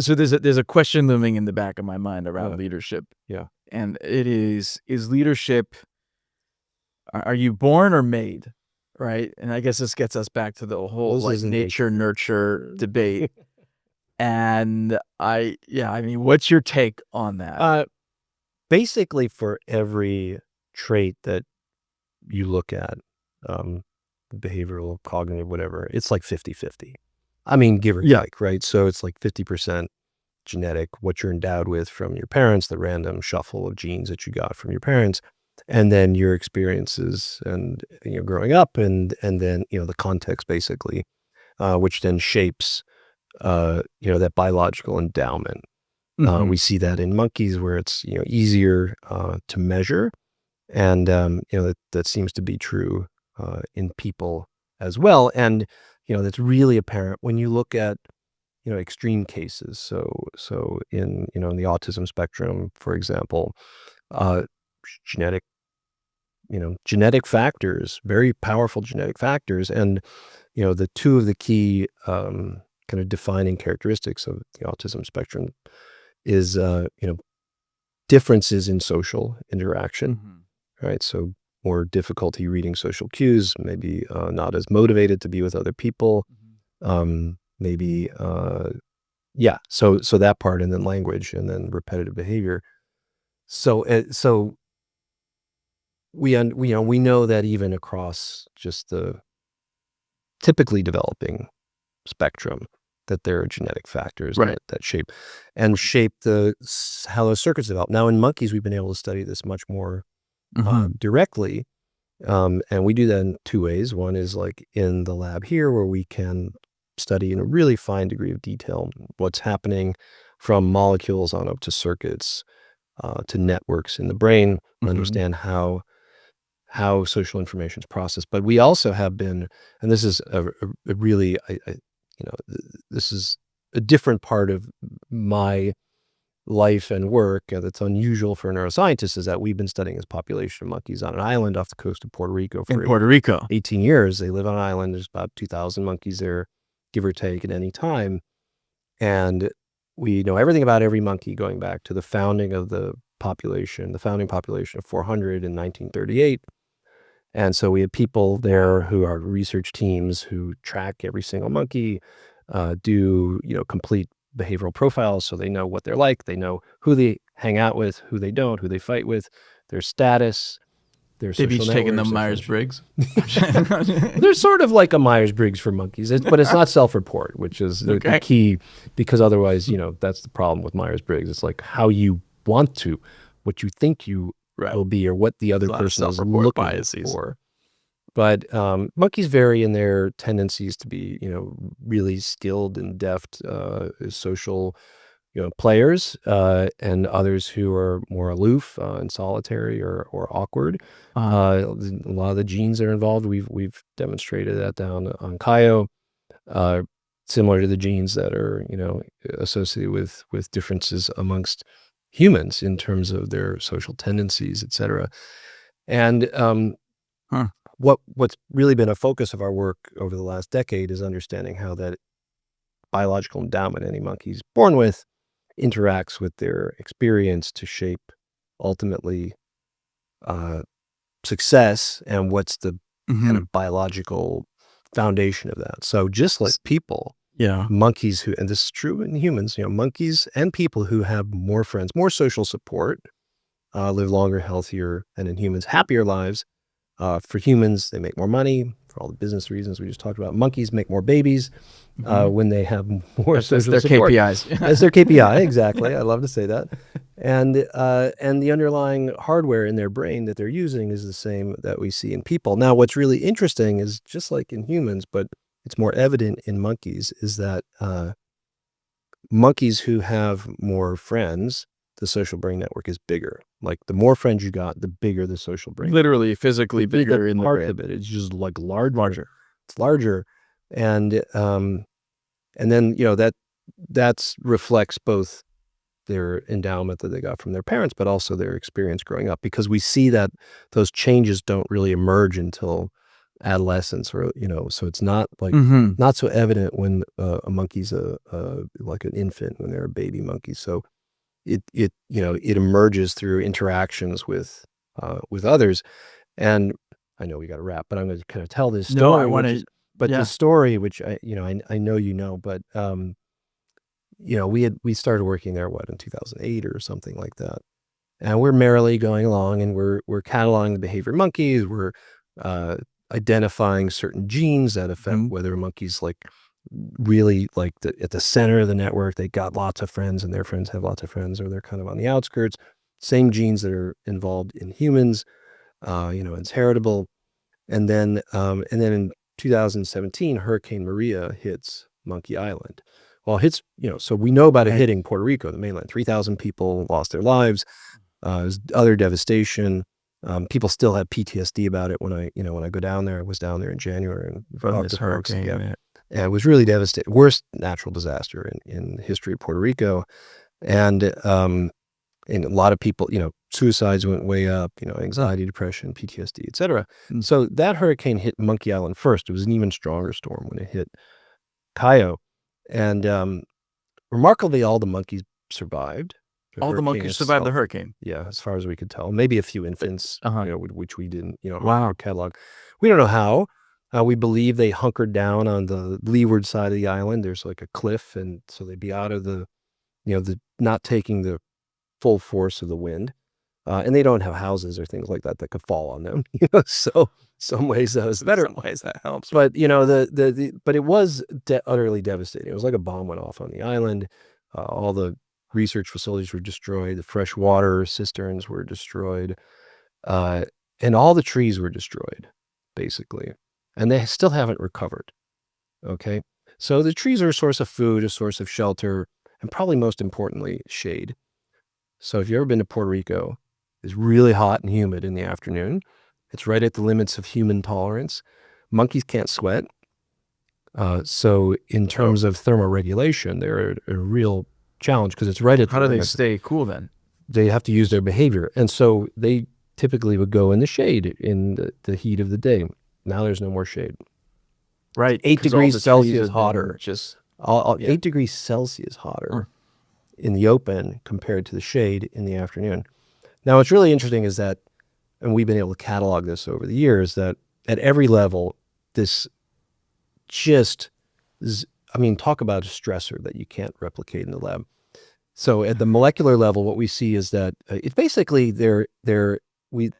So there's a question looming in the back of my mind around Yeah. leadership. Yeah. And it is leadership, are you born or made? Right? And I guess this gets us back to the whole This like isn't nature nurture debate. And I mean, what's your take on that? Basically, for every trait that you look at, behavioral, cognitive, whatever, it's like 50-50. I mean, give or Yeah. take, right? So it's like 50% genetic, what you're endowed with from your parents, the random shuffle of genes that you got from your parents, and then your experiences and, growing up, and then, the context basically, which then shapes, that biological endowment. Mhm. We see that in monkeys where it's, easier to measure. And, that seems to be true in people as well. And, that's really apparent when you look at, extreme cases. So in the autism spectrum, for example, uh, genetic, genetic factors, very powerful genetic factors. And, the two of the key kind of defining characteristics of the autism spectrum is, differences in social interaction, Mhm. right? So more difficulty reading social cues, maybe not as motivated to be with other people, maybe, yeah. So that part, and then language, and then repetitive behavior. So we know that even across just the typically developing spectrum, that there are genetic factors Right. that shape how those circuits develop. Now, in monkeys, we've been able to study this much more Mhm. directly. And we do that in two ways. One is like in the lab here, where we can study in a really fine degree of detail what's happening from molecules on up to circuits, to networks in the brain, Mhm. understand how social information is processed. But we also have been, and this is a really, this is a different part of my life and work that's unusual for a neuroscientist, is that we've been studying this population of monkeys on an island off the coast of Puerto Rico In for Puerto Rico. 18 years. They live on an island. There's about 2,000 monkeys there, give or take, at any time. And we know everything about every monkey going back to the founding of the founding population of 400 in 1938. And so we have people there who are research teams who track every single monkey, do, complete behavioral profiles, so they know what they're like. They know who they hang out with, who they don't, who they fight with, their status, their They've social each taken the networks, their friendship. Myers-Briggs. They're sort of like a Myers-Briggs for monkeys, but it's not self-report, which is the Okay. key, because otherwise, that's the problem with Myers-Briggs. It's like how you want to, what you think you Right. will be, or what the other A lot of person is self-report looking biases. for. But monkeys vary in their tendencies to be, really skilled and deft social, players, and others who are more aloof and solitary, or awkward. A lot of the genes that are involved, we've demonstrated that down on Caio, uh, similar to the genes that are, associated with differences amongst humans in terms of their social tendencies, et cetera. And Huh. what's really been a focus of our work over the last decade is understanding how that biological endowment any monkey's born with interacts with their experience to shape, ultimately, uh, success, and what's the kind Mhm. of biological foundation of that. So just like people, Yeah. monkeys who, and this is true in humans, monkeys and people who have more friends, more social support, live longer, healthier, and in humans, happier lives. For humans, they make more money for all the business reasons we just talked about. Monkeys make more babies Mhm. when they have more That's social their support. KPIs. That's their KPI, exactly. I love to say that. And the underlying hardware in their brain that they're using is the same that we see in people. Now, what's really interesting is, just like in humans, but it's more evident in monkeys, is that monkeys who have more friends, the social brain network is bigger. Like, the more friends you got, the bigger the social brain. Literally, physically The bigger in the parts brain. of it is just like larger. Larger. It's larger. And then, that's reflects both their endowment that they got from their parents, but also their experience growing up, because we see that those changes don't really emerge until adolescence, or so it's not like Mm-hmm. not so evident when a monkey's like an infant, when they're a baby monkey. So it emerges through interactions with others. And I know we got to wrap, but I'm going to kind of tell this No, I story, want which to. is, but Yeah. the story, which I know, but we started working there in 2008 or something like that, and we're merrily going along, and we're cataloging the behavior of monkeys. We're uh, identifying certain genes that affect Mhm. whether a monkey's like really like at the center of the network. They got lots of friends, and their friends have lots of friends, or they're kind of on the outskirts. Same genes that are involved in humans. It's heritable. And then in 2017, Hurricane Maria hits Monkey Island. Well, so we know about it Right. hitting Puerto Rico, the mainland. 3,000 people lost their lives. There's other devastation. People still have PTSD about it when I go down there. I was down there in January and From talked this to folks. hurricane. Yeah. Yeah. And it was really devastating. Worst natural disaster in the history of Puerto Rico. And a lot of people, suicides went way up, anxiety, depression, PTSD, et cetera. Mm. So that hurricane hit Monkey Island first. It was an even stronger storm when it hit Cayo. And remarkably, all the monkeys survived. All the hurricane monkeys survived the itself. hurricane. Yeah, as far as we could tell. Maybe a few infants, Uh-huh. which we didn't, Wow. catalog. We don't know how. We believe they hunkered down on the leeward side of the island. There's like a cliff, and so they'd be out of the not taking the full force of the wind. And they don't have houses or things like that could fall on them. So some ways that was better. In some ways that helps. But but it was utterly devastating. It was like a bomb went off on the island. All the research facilities were destroyed. The fresh water cisterns were destroyed, and all the trees were destroyed, basically. And they still haven't recovered. Okay, so the trees are a source of food, a source of shelter, and probably most importantly, shade. So if you've ever been to Puerto Rico, it's really hot and humid in the afternoon. It's right at the limits of human tolerance. Monkeys can't sweat. So in terms of thermoregulation, they're a real challenge because it's right at How the do they limits. stay cool then? They have to use their behavior. And so they typically would go in the shade in the heat of the day. Now there's no more shade. Right. 8 degrees Celsius hotter. Just 8 degrees Celsius hotter in the open compared to the shade in the afternoon. Now, what's really interesting is that, and we've been able to catalog this over the years, that at every level, this just is, talk about a stressor that you can't replicate in the lab. So at the molecular level, what we see is that it's basically that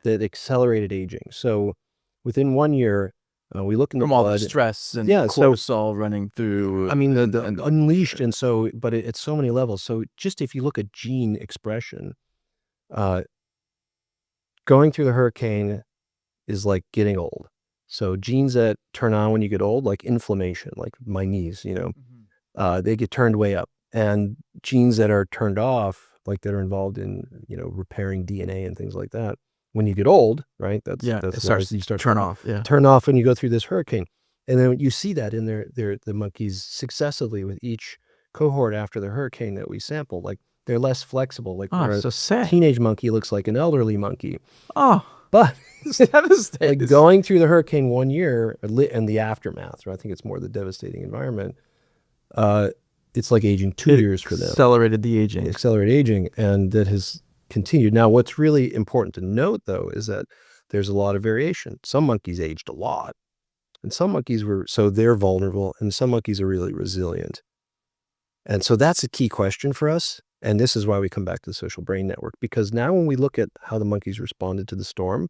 accelerated aging. So within 1 year, we look in the from all blood, the stress and Yeah, so- cortisol running through. the unleashed, and so, but it's so many levels. So just if you look at gene expression, going through the hurricane is like getting old. So genes that turn on when you get old, like inflammation, like my knees, they get turned way up. And genes that are turned off, like that are involved in, repairing DNA and things like that, when you get old, right? That's it starts you start turn off. Yeah. turn off when you go through this hurricane. And then you see that in the monkeys successively with each cohort after the hurricane that we sampled. Like they're less flexible. Like where So a sad. teenage monkey looks like an elderly monkey. Oh, But it's devastating. like going through the hurricane 1 year and the aftermath, right? I think it's more the devastating environment. It's like aging 2 years for them. Accelerated the aging. Accelerated aging, and that has continued. Now, what's really important to note, though, is that there's a lot of variation. Some monkeys aged a lot, and some monkeys they're vulnerable, and some monkeys are really resilient. And so that's a key question for us. And this is why we come back to the social brain network, because now when we look at how the monkeys responded to the storm,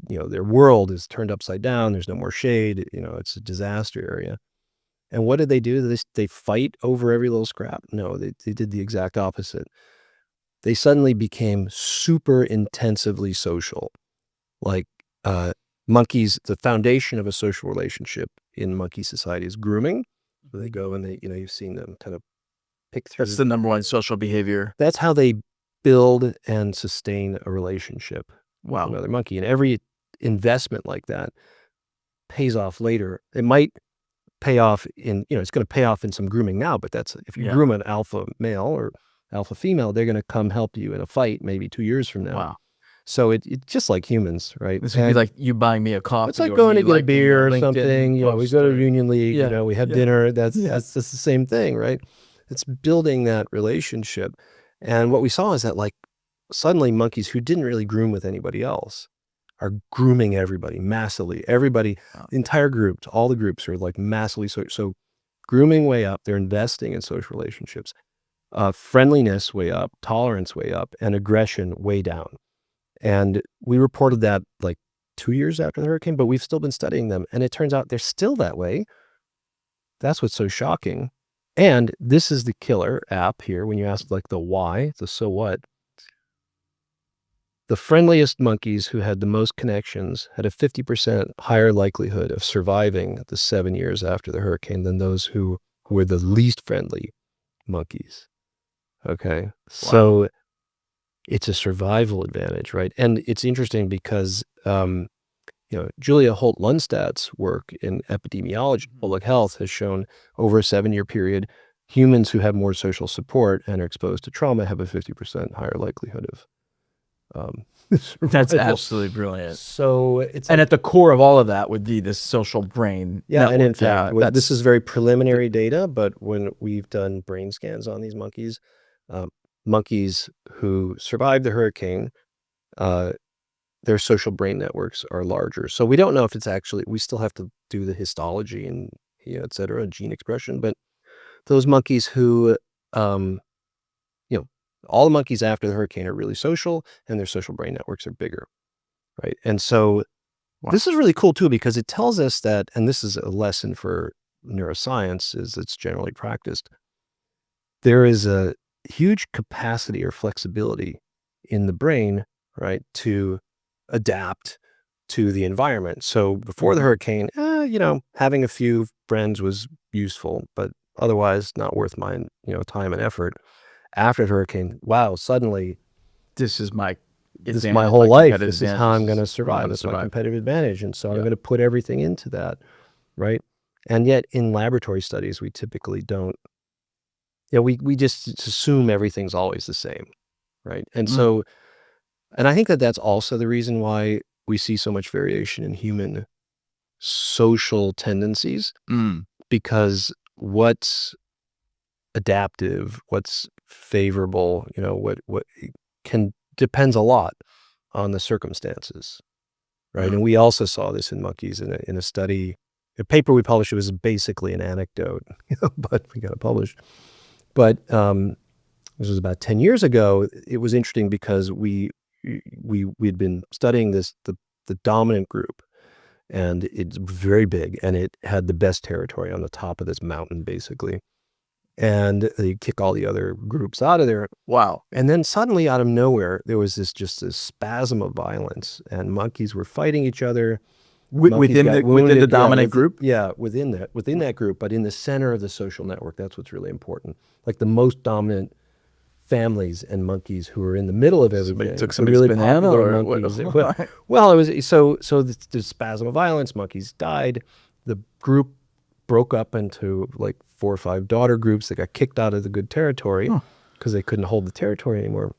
their world is turned upside down. There's no more shade. It's a disaster area. And what did they do? They fight over every little scrap? No, they did the exact opposite. They suddenly became super intensively social. Like monkeys, the foundation of a social relationship in monkey society is grooming. They go and you've seen them kind of pick through. That's the number one social behavior. That's how they build and sustain a relationship with another monkey. And every investment like that pays off later. It might pay off it's going to pay off in some grooming now, but that's if you groom an alpha male or alpha female, they're going to come help you in a fight maybe 2 years from now. Wow. So it's just like humans, right? This would be like you buying me a coffee. It's like or going me to get a liking beer or LinkedIn something. You know, we post go to or- Union League, Yeah, you know, we have yeah. dinner. That's Yeah. that's the same thing, right? It's building that relationship. And what we saw is that like suddenly monkeys who didn't really groom with anybody else are grooming everybody massively. Everybody, Wow. the entire group, all the groups are like massively. So grooming way up, they're investing in social relationships. Friendliness way up, tolerance way up, and aggression way down. And we reported that like 2 years after the hurricane, but we've still been studying them. And it turns out they're still that way. That's what's so shocking. And this is the killer app here. When you ask like the why, the so what, the friendliest monkeys who had the most connections had a 50% higher likelihood of surviving the 7 years after the hurricane than those who were the least friendly monkeys. Okay. So it's a survival advantage, right? And it's interesting because, you know, Julia Holt-Lundstadt's work in epidemiology, public health, has shown over a 7-year period, humans who have more social support and are exposed to trauma have a 50% higher likelihood of That's survival. absolutely brilliant. So it's And like, at the core of all of that would be this social brain. yeah, and in network. Yeah, fact, this is very preliminary data, but when we've done brain scans on these monkeys, monkeys who survived the hurricane, their social brain networks are larger. So we don't know if it's actually, we still have to do the histology and, you know, et cetera, gene expression, but those monkeys who, you know, all the monkeys after the hurricane are really social and their social brain networks are bigger, right? And so this is really cool too, because it tells us that, and this is a lesson for neuroscience as it's generally practiced, there is a huge capacity or flexibility in the brain, right, to adapt to the environment. So before the hurricane, you know, having a few friends was useful, but otherwise not worth my, you know, time and effort. After the hurricane, wow, suddenly this is my this is my whole life. This is how I'm going to This is how I'm survive. gonna It's my survive. competitive advantage. And so I'm Yeah. going to put everything into that, right? And yet in laboratory studies, we typically don't, you know, we just assume everything's always the same, right? And so, and I think that that's also the reason why we see so much variation in human social tendencies, because what's adaptive, what's favorable, you know, what can depends a lot on the circumstances, right? And we also saw this in monkeys in a study, a paper we published. It was basically an anecdote, but we got it published. But this was about 10 years ago. It was interesting because we'd been studying the dominant group, and it's very big, and it had the best territory on the top of this mountain, basically. And they kick all the other groups out of there. Wow. And then suddenly, out of nowhere, there was just this spasm of violence, and monkeys were fighting each other. Within the dominant group? Yeah, within that group, but in the center of the social network. That's what's really important. Like the most dominant families and monkeys who were in the middle of everything. Somebody took the somebody's really banana popular or monkeys. what? Well, it was so the spasm of violence. Monkeys died. The group broke up into like 4 or 5 daughter groups that got kicked out of the good territory because they couldn't hold the territory anymore.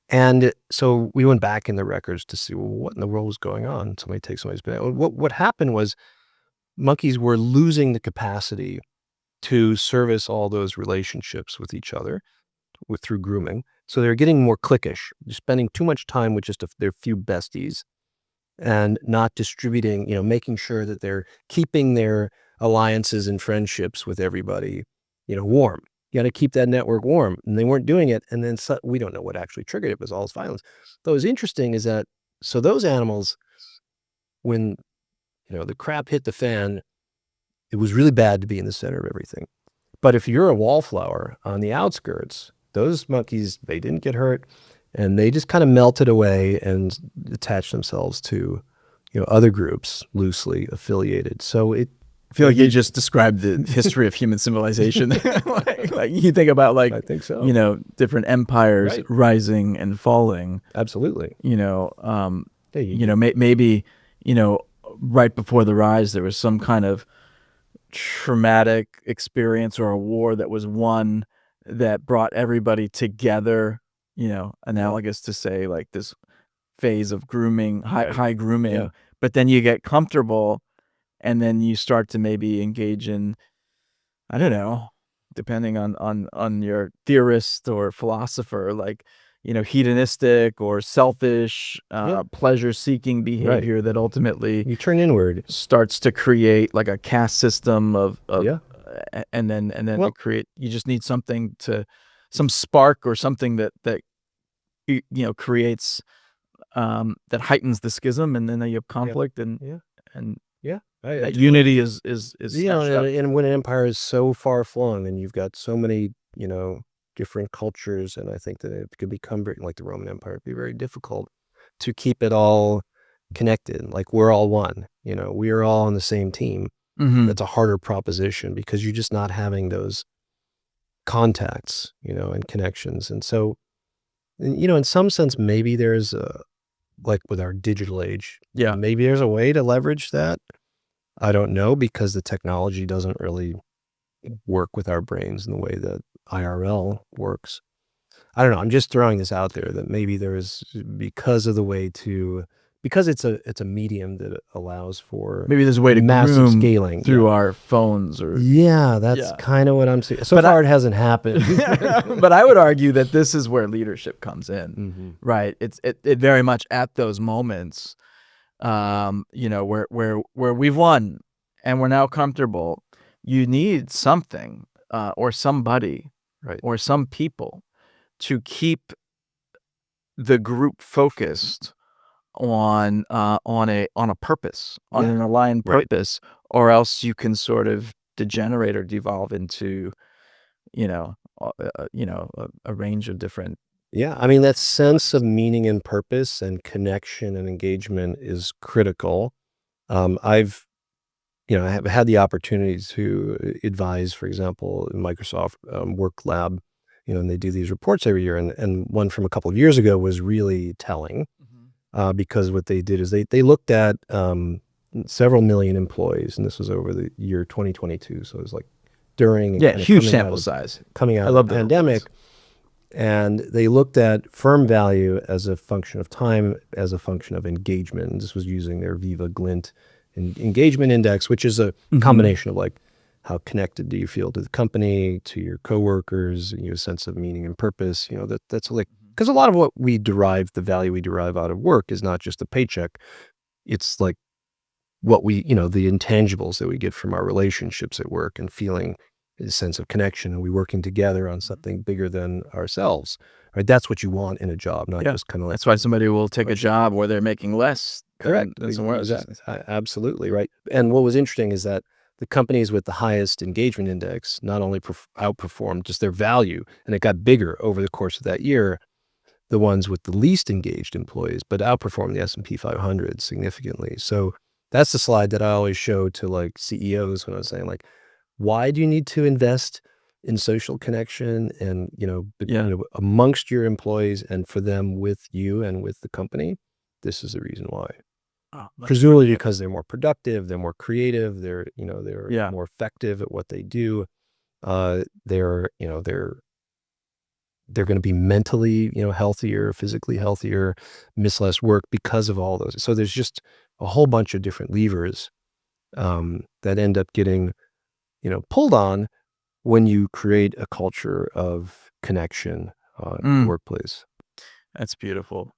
And so we went back in the records to see, well, what in the world was going on? Somebody takes somebody's banana. What happened was monkeys were losing the capacity to service all those relationships with each other through grooming. So they're getting more cliquish, spending too much time with just their few besties and not distributing, you know, making sure that they're keeping their alliances and friendships with everybody, you know, warm. You got to keep that network warm. And they weren't doing it. And then we don't know what actually triggered it. It was all this violence. What was interesting is that, so those animals, when, you know, the crap hit the fan, it was really bad to be in the center of everything. But if you're a wallflower on the outskirts, those monkeys, they didn't get hurt, and they just kind of melted away and attached themselves to, you know, other groups loosely affiliated. So I feel like you just described the history of human civilization. like you think about, like, I think so. You know, different empires rising and falling. Absolutely. You know, you know, maybe, you know, right before the rise, there was some kind of traumatic experience or a war that was won that brought everybody together, you know, analogous to, say, like this phase of grooming, high grooming, Yeah. but then you get comfortable, and then you start to maybe engage in, I don't know, depending on your theorist or philosopher, like, hedonistic or selfish, Yeah. pleasure-seeking Right. behavior that ultimately You turn inward. starts to create like a caste system of Yeah. and then Well, you just need something some spark or something that creates that heightens the schism, and then you have yeah. conflict, Yeah. and Yeah. I that totally unity agree. is You know, snatched up. and when an empire is so far flung and you've got so many, different cultures, and I think that it could become very, like the Roman Empire, it'd be very difficult to keep it all connected. Like we're all one, we are all on the same team. Mhm. That's a harder proposition because you're just not having those contacts, and connections. And so, in some sense, maybe there's like with our digital age, Yeah. maybe there's a way to leverage that. I don't know because the technology doesn't really work with our brains in the way that IRL works. I don't know. I'm just throwing this out there that maybe there is because of the way to because it's a medium that allows for Maybe there's a way to massive groom scaling. Yeah. through our phones or Yeah, that's yeah. kind of what I'm saying. So But far, it hasn't happened. but I would argue that this is where leadership comes in, Mhm. right? It very much at those moments, where we've won and we're now comfortable. You need something, or somebody, Right. or some people to keep the group focused on a purpose, on Yeah. an aligned Right. purpose, or else you can sort of degenerate or devolve into, a range of different. Yeah. I mean, that sense of meaning and purpose and connection and engagement is critical. I've I have had the opportunity to advise, for example, in Microsoft Work Lab, and they do these reports every year. And one from a couple of years ago was really telling Mhm. because what they did is they looked at several million employees, and this was over the year 2022. So it was like during and Yeah, kind of huge sample size. coming I out of the love the reports. pandemic. And they looked at firm value as a function of time, as a function of engagement. And this was using their Viva Glint engagement index, which is a Mhm. combination of like how connected do you feel to the company, to your coworkers, a sense of meaning and purpose. That's like Mhm. because a lot of what we derive, the value we derive out of work, is not just a paycheck. It's like what the intangibles that we get from our relationships at work and feeling a sense of connection and we working together on Mhm. something bigger than ourselves, right? That's what you want in a job, not Yeah. just kind of like That's why somebody will take a like job where they're making less correct. than somewhere else. Exactly. Absolutely. Right. And what was interesting is that the companies with the highest engagement index not only outperformed just their value, and it got bigger over the course of that year, the ones with the least engaged employees, but outperformed the S&P 500 significantly. So that's the slide that I always show to like CEOs when I was saying like, why do you need to invest in social connection and, Yeah. amongst your employees and for them with you and with the company? This is the reason why. Oh, that's great. Presumably because they're more productive, they're more creative, they're Yeah. more effective at what they do. They're going to be mentally, healthier, physically healthier, miss less work because of all those. So there's just a whole bunch of different levers that end up getting, pulled on when you create a culture of connection in the Mm, workplace. that's beautiful.